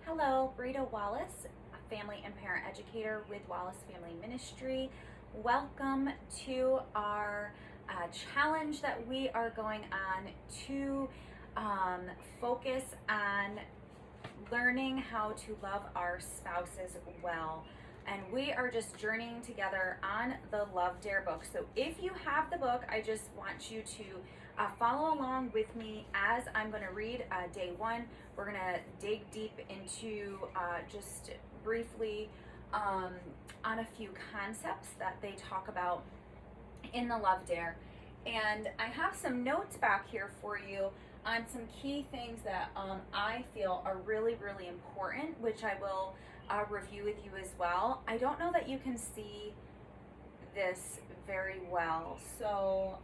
Hello, Brita Wallace, a family and parent educator with Wallace Family Ministry. Welcome to our challenge that we are going on to focus on learning how to love our spouses well. And we are just journeying together on the Love Dare book. So if you have the book, I just want you to follow along with me as I'm going to read day one. We're going to dig deep into just briefly on a few concepts that they talk about in the Love Dare. And I have some notes back here for you on some key things that I feel are really, really important, which I will review with you as well. I don't know that you can see this very well, so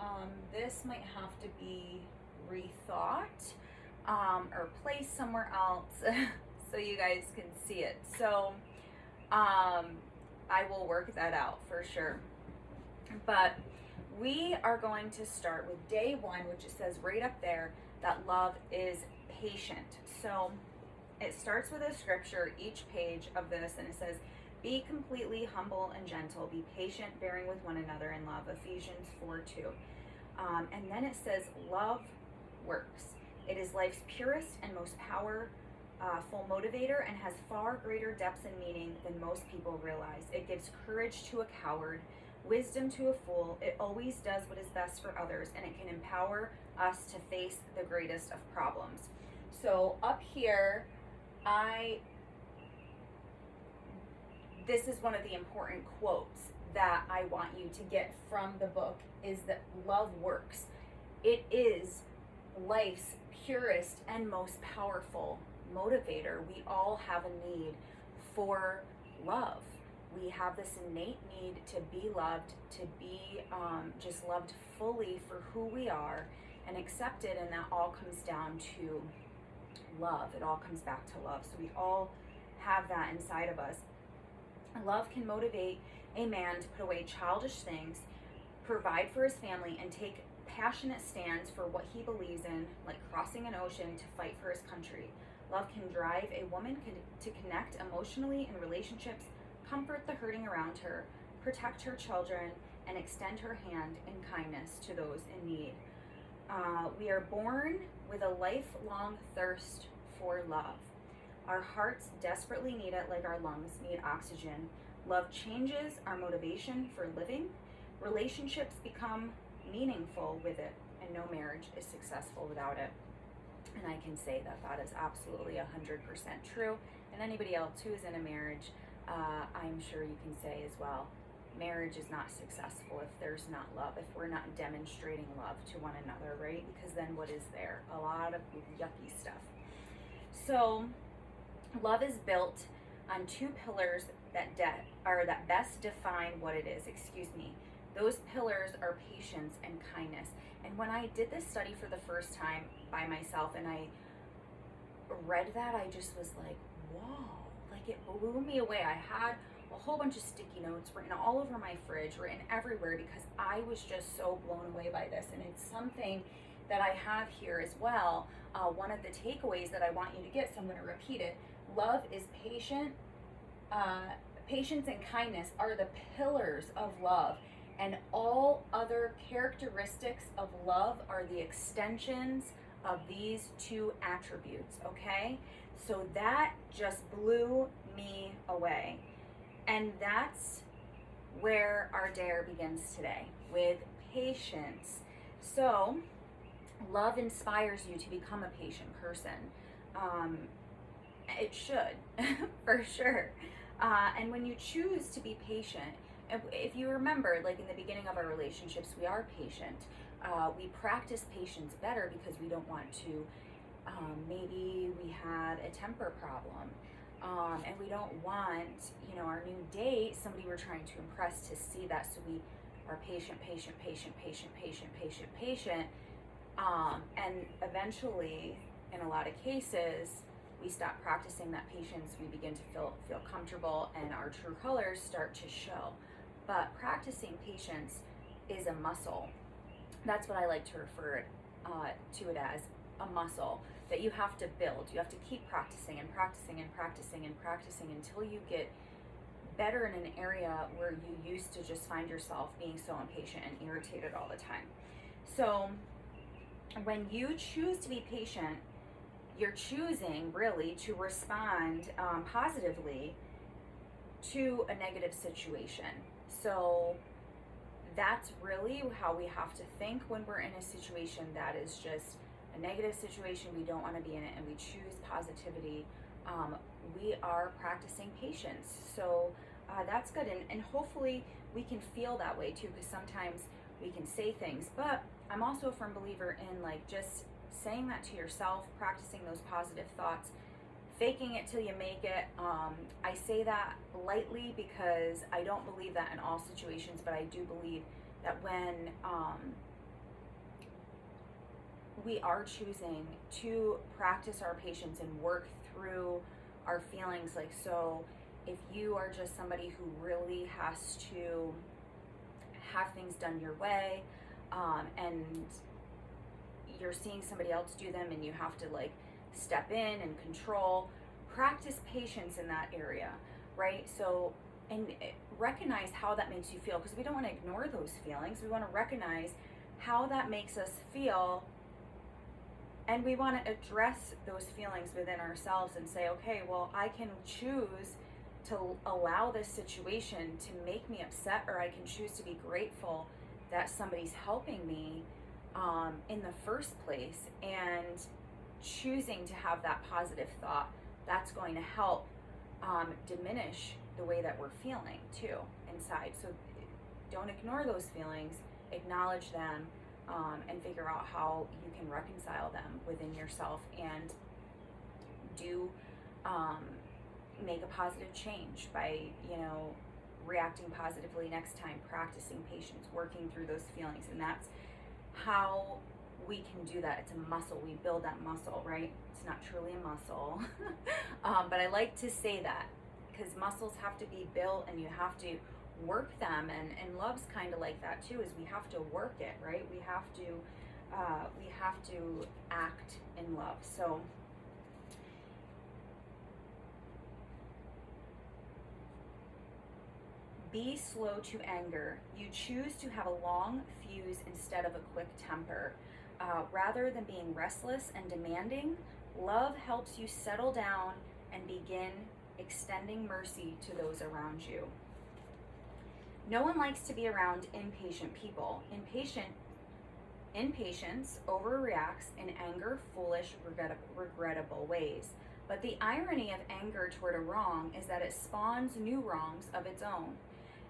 this might have to be rethought or placed somewhere else so you guys can see it. So I will work that out for sure. But we are going to start with day one, which it says right up there that love is patient. So it starts with a scripture each page of this, and it says, "Be completely humble and gentle, be patient, bearing with one another in love," Ephesians 4:2. And then it says, "Love works. It is life's purest and most powerful motivator and has far greater depths and meaning than most people realize. It gives courage to a coward, wisdom to a fool. It always does what is best for others, and it can empower us to face the greatest of problems." So up here, this is one of the important quotes that I want you to get from the book, is that love works. It is life's purest and most powerful motivator. We all have a need for love. We have this innate need to be loved, to be just loved fully for who we are and accepted, and that all comes down to love. It all comes back to love. So we all have that inside of us. Love can motivate a man to put away childish things, provide for his family, and take passionate stands for what he believes in, like crossing an ocean to fight for his country. Love can drive a woman to connect emotionally in relationships, comfort the hurting around her, protect her children, and extend her hand in kindness to those in need. We are born with a lifelong thirst for love. Our hearts desperately need it like our lungs need oxygen. Love changes our motivation for living. Relationships become meaningful with it, and no marriage is successful without it. And I can say that that is absolutely 100% true. And anybody else who is in a marriage, I'm sure you can say as well, marriage is not successful if there's not love, if we're not demonstrating love to one another, right? Because then what is there? A lot of yucky stuff. So love is built on two pillars that best define what it is. Those pillars are patience and kindness. And when I did this study for the first time by myself and I read that, I just was like, whoa, like it blew me away. I had a whole bunch of sticky notes written all over my fridge, written everywhere, because I was just so blown away by this. And it's something that I have here as well. One of the takeaways that I want you to get, so I'm going to repeat it. Love is patient. Patience and kindness are the pillars of love, and all other characteristics of love are the extensions of these two attributes, okay? So that just blew me away. And that's where our dare begins today, with patience. So love inspires you to become a patient person. It should, for sure. And when you choose to be patient, if you remember, like in the beginning of our relationships, we are patient. We practice patience better because we don't want to, maybe we had a temper problem. And we don't want, our new date, somebody we're trying to impress, to see that. So we are patient. And eventually, in a lot of cases, we stop practicing that patience. We begin to feel comfortable, and our true colors start to show. But practicing patience is a muscle. That's what I like to refer to it as, a muscle that you have to build. You have to keep practicing and practicing and practicing and practicing until you get better in an area where you used to just find yourself being so impatient and irritated all the time. So when you choose to be patient, you're choosing really to respond positively to a negative situation. So that's really how we have to think when we're in a situation that is just a negative situation. We don't want to be in it, and we choose positivity. We are practicing patience. So that's good. And hopefully we can feel that way too, because sometimes we can say things, but I'm also a firm believer in like just saying that to yourself, practicing those positive thoughts, faking it till you make it. I say that lightly because I don't believe that in all situations, but I do believe that when we are choosing to practice our patience and work through our feelings, like, so if you are just somebody who really has to have things done your way, and you're seeing somebody else do them and you have to like step in and control, practice patience in that area, right? So, and recognize how that makes you feel, because we don't want to ignore those feelings. We want to recognize how that makes us feel, and we want to address those feelings within ourselves and say, okay, well, I can choose to allow this situation to make me upset, or I can choose to be grateful that somebody's helping me in the first place, and choosing to have that positive thought, that's going to help diminish the way that we're feeling too inside. So don't ignore those feelings, acknowledge them, and figure out how you can reconcile them within yourself, and do make a positive change by, reacting positively next time, practicing patience, working through those feelings. And that's how we can do that. It's a muscle. We build that muscle, right? It's not truly a muscle. But I like to say that because muscles have to be built and you have to work them, and love's kind of like that too, is we have to work it, right? We have to act in love. So be slow to anger. You choose to have a long fuse instead of a quick temper. Rather than being restless and demanding, love helps you settle down and begin extending mercy to those around you. No one likes to be around impatient people. Impatience overreacts in anger, foolish, regrettable ways. But the irony of anger toward a wrong is that it spawns new wrongs of its own.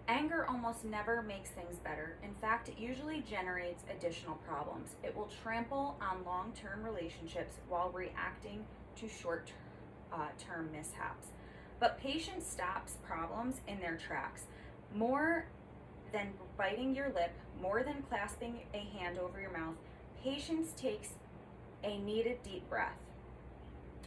Anger almost never makes things better. In fact, it usually generates additional problems. It will trample on long-term relationships while reacting to short-term mishaps. But patience stops problems in their tracks. More than biting your lip, more than clasping a hand over your mouth, patience takes a needed deep breath.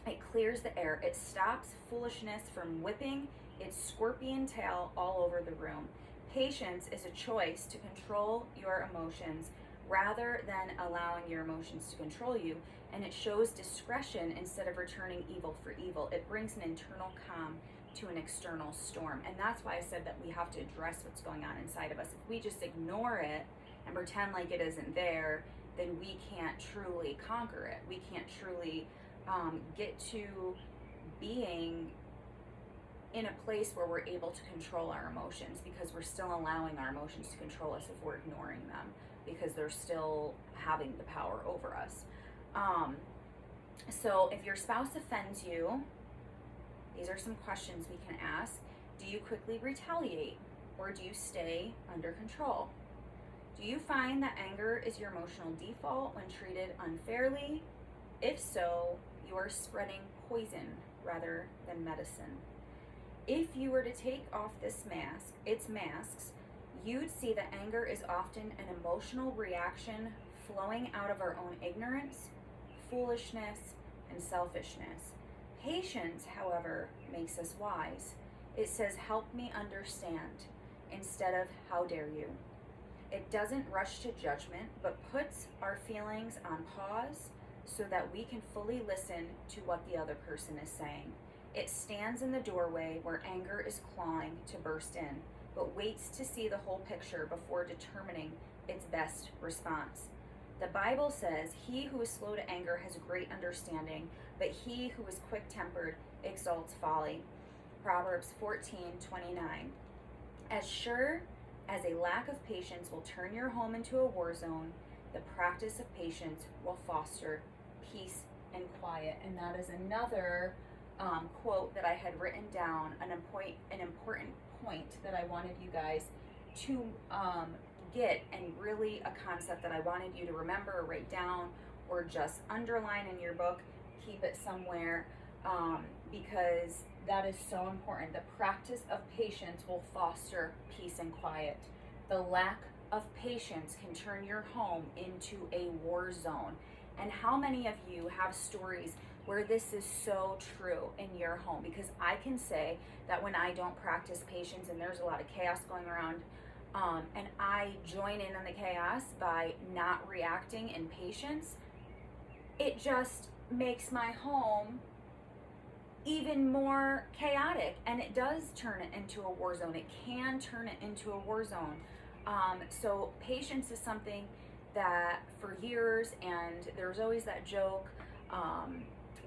It clears the air. It stops foolishness from whipping its scorpion tail all over the room. Patience is a choice to control your emotions rather than allowing your emotions to control you, and it shows discretion instead of returning evil for evil. It brings an internal calm to an external storm, and that's why I said that we have to address what's going on inside of us. If we just ignore it and pretend like it isn't there, then we can't truly conquer it. We can't truly get to being in a place where we're able to control our emotions, because we're still allowing our emotions to control us if we're ignoring them, because they're still having the power over us. So if your spouse offends you, these are some questions we can ask. Do you quickly retaliate, or do you stay under control? Do you find that anger is your emotional default when treated unfairly? If so, you are spreading poison rather than medicine. If you were to take off its masks, you'd see that anger is often an emotional reaction flowing out of our own ignorance, foolishness, and selfishness. Patience, however, makes us wise. It says, "Help me understand," instead of "How dare you." It doesn't rush to judgment, but puts our feelings on pause so that we can fully listen to what the other person is saying. It stands in the doorway where anger is clawing to burst in, but waits to see the whole picture before determining its best response. The Bible says, "He who is slow to anger has great understanding, but he who is quick-tempered exalts folly." Proverbs 14:29. As sure as a lack of patience will turn your home into a war zone, the practice of patience will foster peace and quiet. And that is another quote that I had written down, an important point that I wanted you guys to get, and really a concept that I wanted you to remember or write down or just underline in your book, keep it somewhere, because that is so important. The practice of patience will foster peace and quiet. The lack of patience can turn your home into a war zone. And how many of you have stories where this is so true in your home? Because I can say that when I don't practice patience and there's a lot of chaos going around, and I join in on the chaos by not reacting in patience, it just makes my home even more chaotic, and it does turn it into a war zone. It can turn it into a war zone. So patience is something that for years, and there's always that joke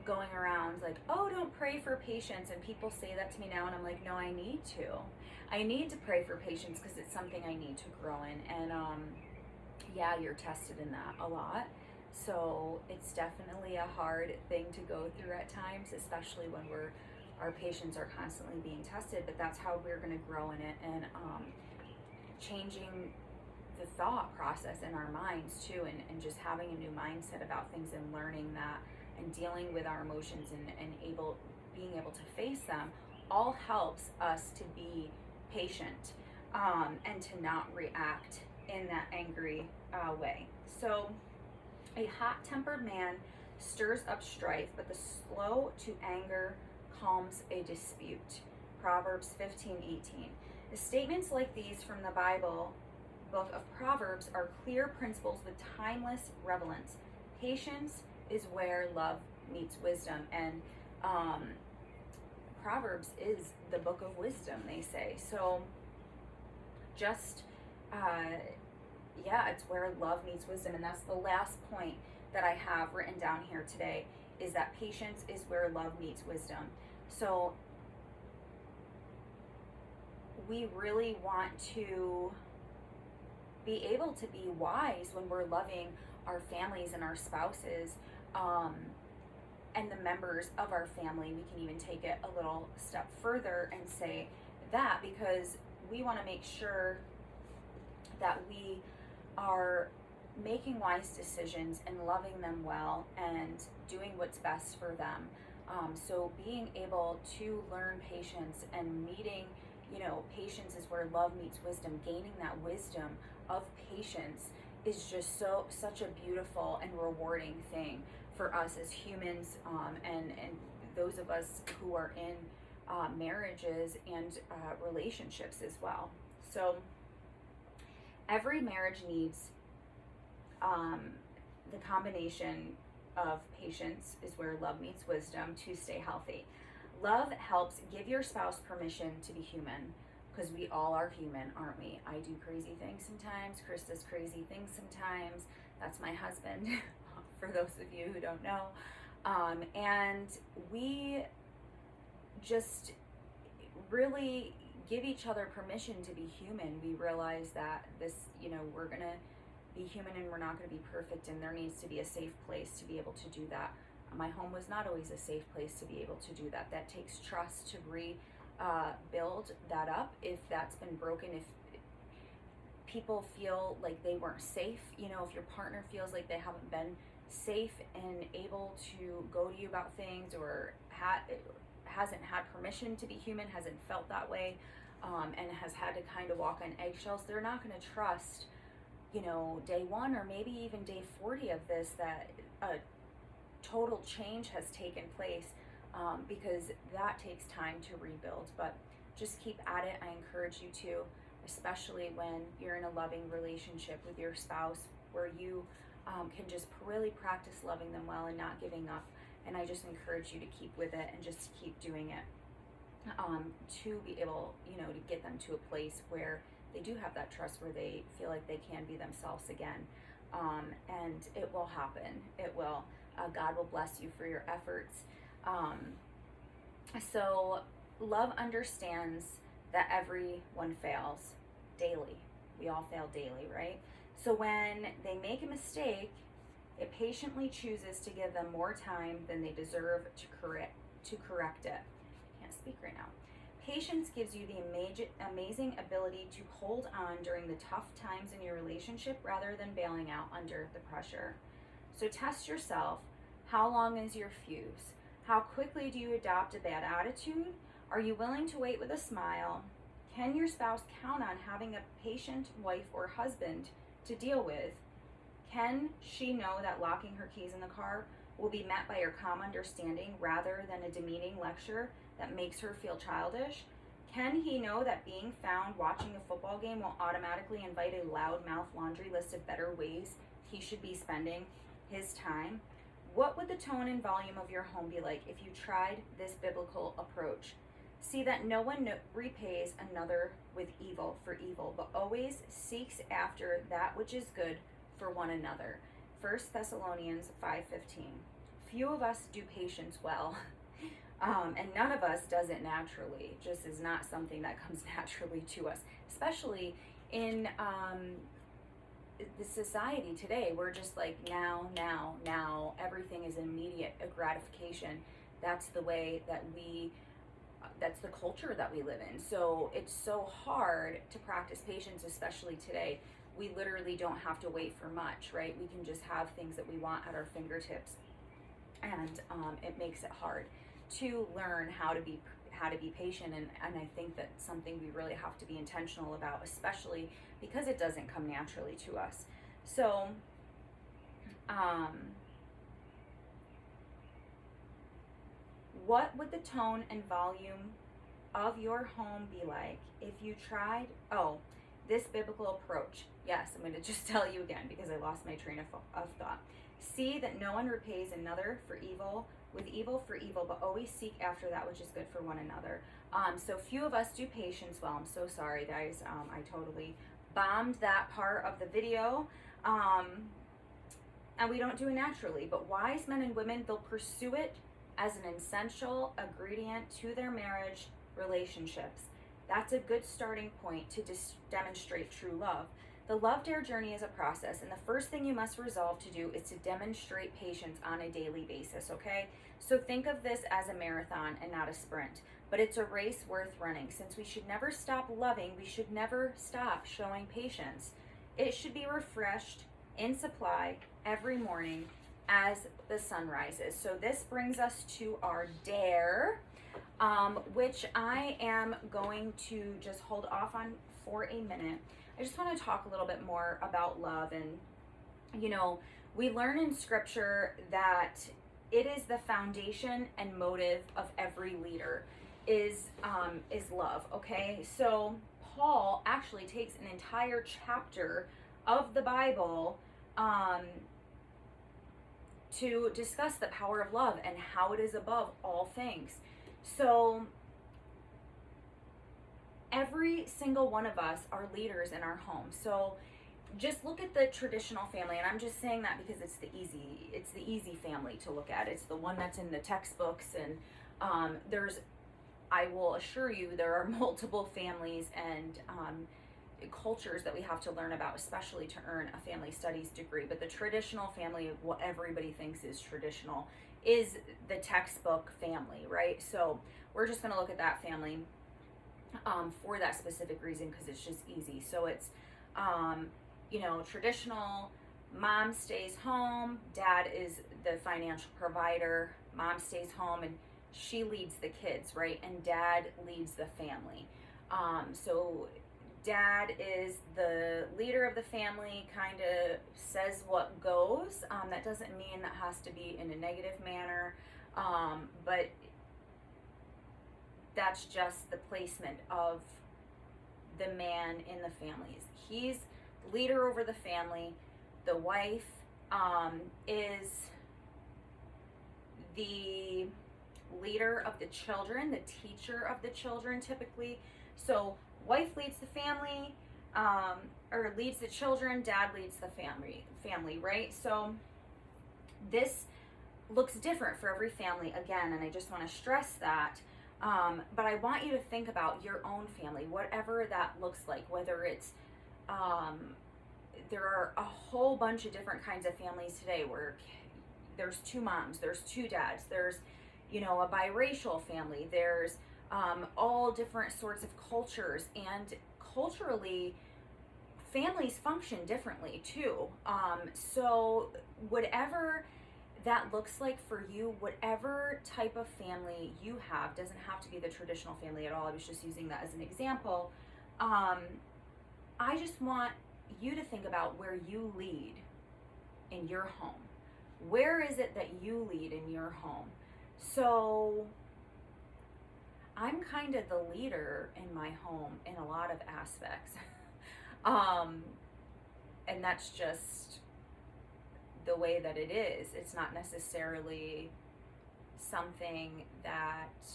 going around like, "Oh, don't pray for patience," and people say that to me now, and I'm like, no, I need to pray for patience, because it's something I need to grow in. And yeah, you're tested in that a lot. So it's definitely a hard thing to go through at times, especially when our patients are constantly being tested, but that's how we're going to grow in it. And changing the thought process in our minds too, and just having a new mindset about things, and learning that, and dealing with our emotions, and being able to face them, all helps us to be patient, and to not react in that angry way. So a hot-tempered man stirs up strife, but the slow to anger calms a dispute. Proverbs 15:18. The statements like these from the Bible, book of Proverbs, are clear principles with timeless relevance. Patience is where love meets wisdom. And Proverbs is the book of wisdom, they say. So just it's where love meets wisdom. And that's the last point that I have written down here today, is that patience is where love meets wisdom. So we really want to be able to be wise when we're loving our families and our spouses, and the members of our family. We can even take it a little step further and say that, because we want to make sure that we are making wise decisions and loving them well and doing what's best for them. So being able to learn patience and meeting, patience is where love meets wisdom. Gaining that wisdom of patience is just such a beautiful and rewarding thing for us as humans, and those of us who are in marriages and relationships as well. So every marriage needs the combination of patience is where love meets wisdom to stay healthy. Love helps give your spouse permission to be human, because we all are human, aren't we? I do crazy things sometimes. Chris does crazy things sometimes. That's my husband, for those of you who don't know. And we just really give each other permission to be human. We realize that this, we're going to be human, and we're not going to be perfect, and there needs to be a safe place to be able to do that. My home was not always a safe place to be able to do that. That takes trust to rebuild that up if that's been broken, if people feel like they weren't safe, if your partner feels like they haven't been safe and able to go to you about things, or hasn't had permission to be human, hasn't felt that way, and has had to kind of walk on eggshells, they're not going to trust, day one or maybe even day 40 of this, that a total change has taken place, because that takes time to rebuild. But just keep at it. I encourage you to, especially when you're in a loving relationship with your spouse, where you can just really practice loving them well and not giving up. And I just encourage you to keep with it and just keep doing it, to be able, to get them to a place where they do have that trust, where they feel like they can be themselves again. And it will happen. It will. God will bless you for your efforts. So love understands that everyone fails daily. We all fail daily, right? So when they make a mistake, it patiently chooses to give them more time than they deserve to correct it. I can't speak right now. Patience gives you the amazing ability to hold on during the tough times in your relationship rather than bailing out under the pressure. So test yourself. How long is your fuse? How quickly do you adopt a bad attitude? Are you willing to wait with a smile? Can your spouse count on having a patient wife or husband to deal with? Can she know that locking her keys in the car will be met by your calm understanding rather than a demeaning lecture that makes her feel childish? Can he know that being found watching a football game will automatically invite a loudmouth laundry list of better ways he should be spending his time? What would the tone and volume of your home be like if you tried this biblical approach? See that no one repays another with evil for evil, but always seeks after that which is good for one another. 1 Thessalonians 5:15. Few of us do patience well, and none of us does it naturally. It just is not something that comes naturally to us, especially in the society today. We're just like now, everything is immediate gratification. That's the way that that's the culture that we live in. So it's so hard to practice patience, especially today. We literally don't have to wait for much, right? We can just have things that we want at our fingertips, and it makes it hard to learn how to be patient. And I think that's something we really have to be intentional about, especially because it doesn't come naturally to us. So what would the tone and volume of your home be like if you tried this biblical approach? Yes, I'm going to just tell you again because I lost my train of thought. See that no one repays another for evil with evil for evil, but always seek after that which is good for one another. So few of us do patience well. I'm so sorry, guys. I totally bombed that part of the video. And we don't do it naturally, but wise men and women, they'll pursue it as an essential ingredient to their marriage relationships. That's a good starting point to demonstrate true love. The Love Dare journey is a process, and the first thing you must resolve to do is to demonstrate patience on a daily basis, okay? So think of this as a marathon and not a sprint, but it's a race worth running. Since we should never stop loving, we should never stop showing patience. It should be refreshed in supply every morning as the sun rises. So this brings us to our dare, which I am going to just hold off on for a minute. I just want to talk a little bit more about love. And, we learn in scripture that it is the foundation and motive of every leader is love, okay? So Paul actually takes an entire chapter of the Bible to discuss the power of love and how it is above all things. So every single one of us are leaders in our home. So just look at the traditional family, and I'm just saying that because it's the easy family to look at. It's the one that's in the textbooks, and I will assure you there are multiple families and cultures that we have to learn about, especially to earn a family studies degree. But the traditional family, what everybody thinks is traditional, is the textbook family, right? So we're just going to look at that family for that specific reason because it's just easy. So it's traditional. Mom stays home, dad is the financial provider, mom stays home and she leads the kids, right? And dad leads the family. So dad is the leader of the family, kind of says what goes. That doesn't mean that has to be in a negative manner, but that's just the placement of the man in the families. He's the leader over the family. The wife is the leader of the children, the teacher of the children typically. So wife leads the family, or leads the children, dad leads the family, right? So this looks different for every family again, and I just want to stress that. But I want you to think about your own family, whatever that looks like, whether it's, there are a whole bunch of different kinds of families today where there's two moms, there's two dads, there's, you know, a biracial family, there's all different sorts of cultures, and culturally, families function differently too. So whatever that looks like for you, whatever type of family you have, doesn't have to be the traditional family at all. I was just using that as an example. I just want you to think about where you lead in your home. Where is it that you lead in your home? So I'm kind of the leader in my home in a lot of aspects. And that's just the way that it is. It's not necessarily something that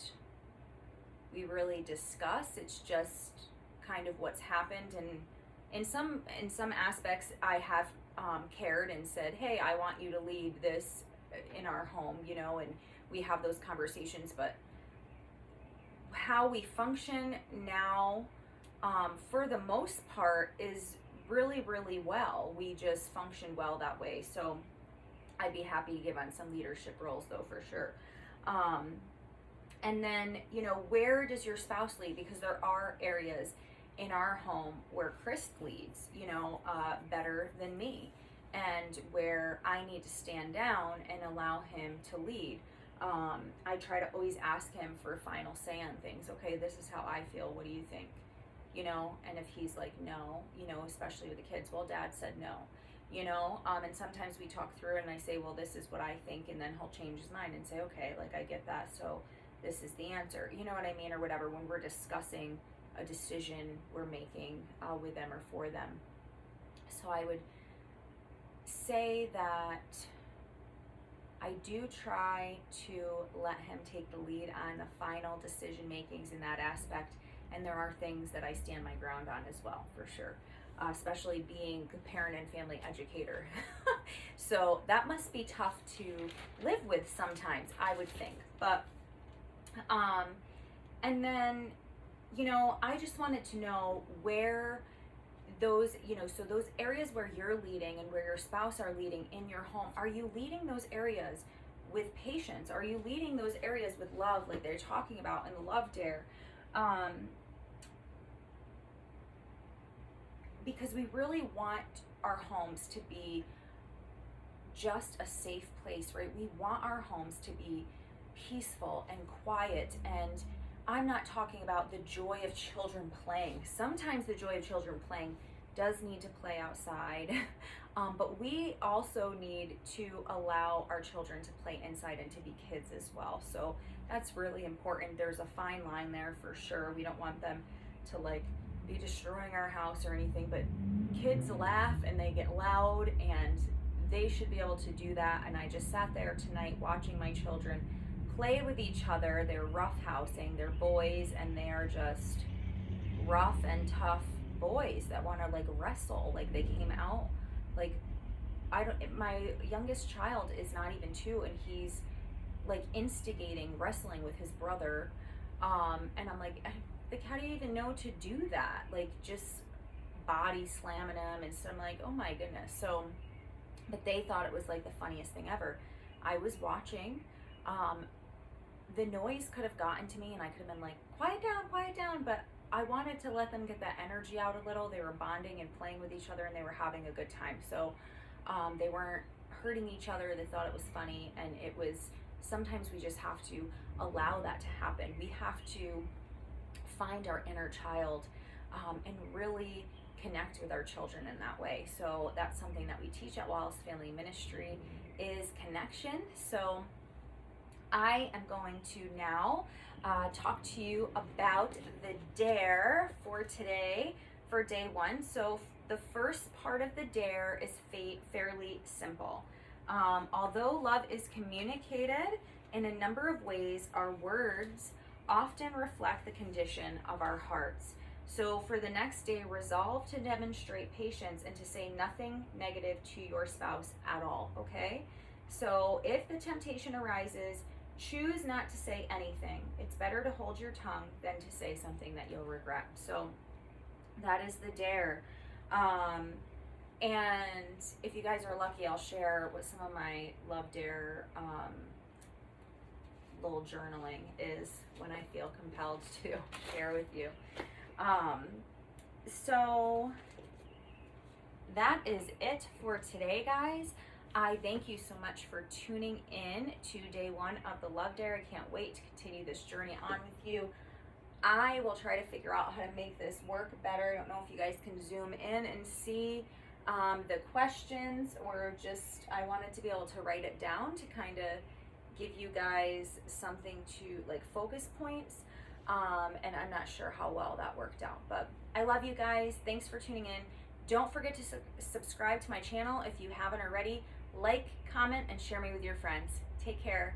we really discuss. It's just kind of what's happened, and in some aspects I have cared and said, hey, I want you to lead this in our home, you know, and we have those conversations. But how we function now, for the most part, is really, really well. We just function well that way. So I'd be happy to give on some leadership roles though, for sure. And then, you know, where does your spouse lead? Because there are areas in our home where Chris leads, you know, better than me, and where I need to stand down and allow him to lead. I try to always ask him for a final say on things. Okay, this is how I feel. What do you think? You know, and if he's like, no, you know, especially with the kids, well, dad said no, you know, and sometimes we talk through it and I say, well, this is what I think, and then he'll change his mind and say, okay, like, I get that, so this is the answer, you know what I mean, or whatever, when we're discussing a decision we're making with them or for them. So I would say that I do try to let him take the lead on the final decision makings in that aspect. And there are things that I stand my ground on as well, for sure, especially being a parent and family educator. So that must be tough to live with sometimes, I would think. But, and then, you know, I just wanted to know where those, you know, so those areas where you're leading and where your spouse are leading in your home, are you leading those areas with patience? Are you leading those areas with love, like they're talking about in the Love Dare? Because we really want our homes to be just a safe place, right? We want our homes to be peaceful and quiet. And I'm not talking about the joy of children playing. Sometimes the joy of children playing does need to play outside, but we also need to allow our children to play inside and to be kids as well. So that's really important. There's a fine line there for sure. We don't want them to like be destroying our house or anything, but kids laugh and they get loud, and they should be able to do that. And I just sat there tonight watching my children play with each other. They're roughhousing, they're boys, and they are just rough and tough boys that want to like wrestle. Like they came out, like, my youngest child is not even 2, and he's like instigating wrestling with his brother, and I'm like, how do you even know to do that? Like, just body slamming him, and so I'm like, oh my goodness. So, but they thought it was like the funniest thing ever. I was watching, the noise could have gotten to me, and I could have been like, quiet down, but I wanted to let them get that energy out a little. They were bonding and playing with each other, and they were having a good time. So they weren't hurting each other. They thought it was funny, and it was, sometimes we just have to allow that to happen. We have to find our inner child, and really connect with our children in that way. So that's something that we teach at Wallace Family Ministry, is connection. So I am going to now talk to you about the dare for today. for day 1. So the first part of the dare is fairly simple. Although love is communicated in a number of ways, our words often reflect the condition of our hearts. So for the next day, resolve to demonstrate patience and to say nothing negative to your spouse at all, okay? So if the temptation arises, choose not to say anything. It's better to hold your tongue than to say something that you'll regret. So that is the dare. And if you guys are lucky, I'll share what some of my love dare little journaling is when I feel compelled to share with you. So that is it for today, guys. I thank you so much for tuning in to day 1 of the Love Dare. I can't wait to continue this journey on with you. I will try to figure out how to make this work better. I don't know if you guys can zoom in and see the questions, or just I wanted to be able to write it down to kind of give you guys something to like focus points. And I'm not sure how well that worked out, but I love you guys. Thanks for tuning in. Don't forget to subscribe to my channel if you haven't already. Like, comment, and share me with your friends. Take care.